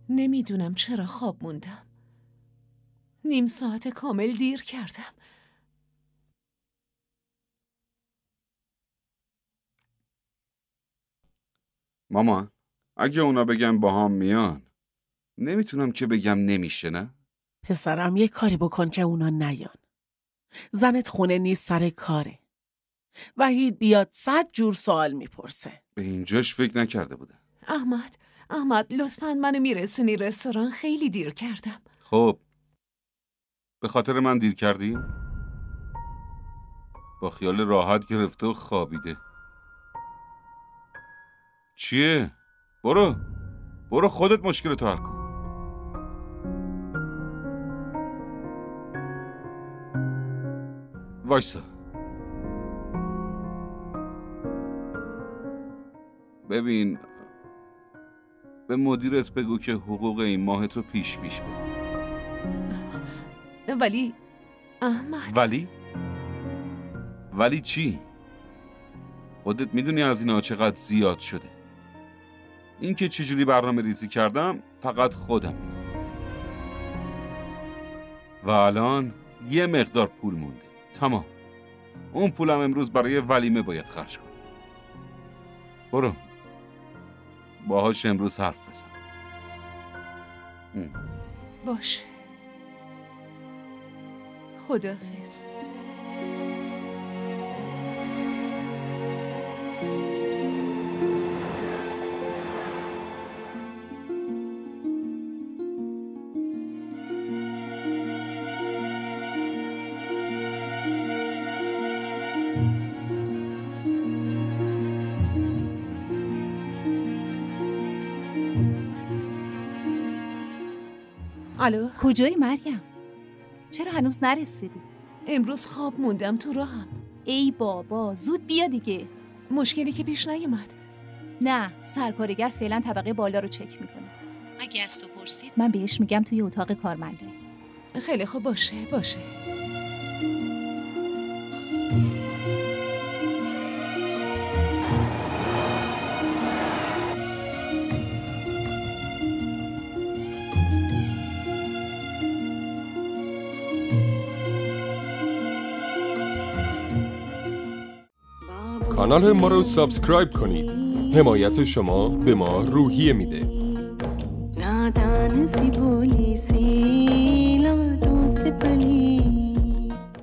نمیدونم چرا خواب موندم. نیم ساعت کامل دیر کردم. مامان، اگه اونا بگم با هم میان، نمیتونم که بگم نمیشه، نه؟ پسرم یه کاری بکن که اونا نیان. زنت خونه نیست، سر کاره. وحید بیاد 100 جور سوال میپرسه. به اینجاش فکر نکرده بودم. احمد لطفاً منو میرسونی رستوران، خیلی دیر کردم. خب به خاطر من دیر کردی؟ با خیال راحت گرفته و خوابیده. چیه؟ برو خودت مشکلتو حل کن. وایسا. ببین، به مدیرت بگو که حقوق این ماه تو پیش بده. ولی احمد. ولی چی؟ خودت میدونی از اینا چقدر زیاد شده. این که چجوری برنامه ریزی کردم فقط خودم میدونم. و الان یه مقدار پول مونده. تمام. اون پولم امروز برای ولیمه باید خرج کنم. برو باهاش امروز حرف بزن. باشه. خداحافظ. الو، کجایی مریم؟ چرا هنوز نرسیدی؟ امروز خواب موندم تو راهم. ای بابا زود بیا دیگه. مشکلی که پیش نیومد. نه، سرکارگر فعلا طبقه بالا رو چک میکنه. اگه از تو پرسید من بهش میگم توی اتاق کارمنده. خیلی خوب، باشه. کانال ما رو سابسکرایب کنید. حمایت شما به ما روحیه میده.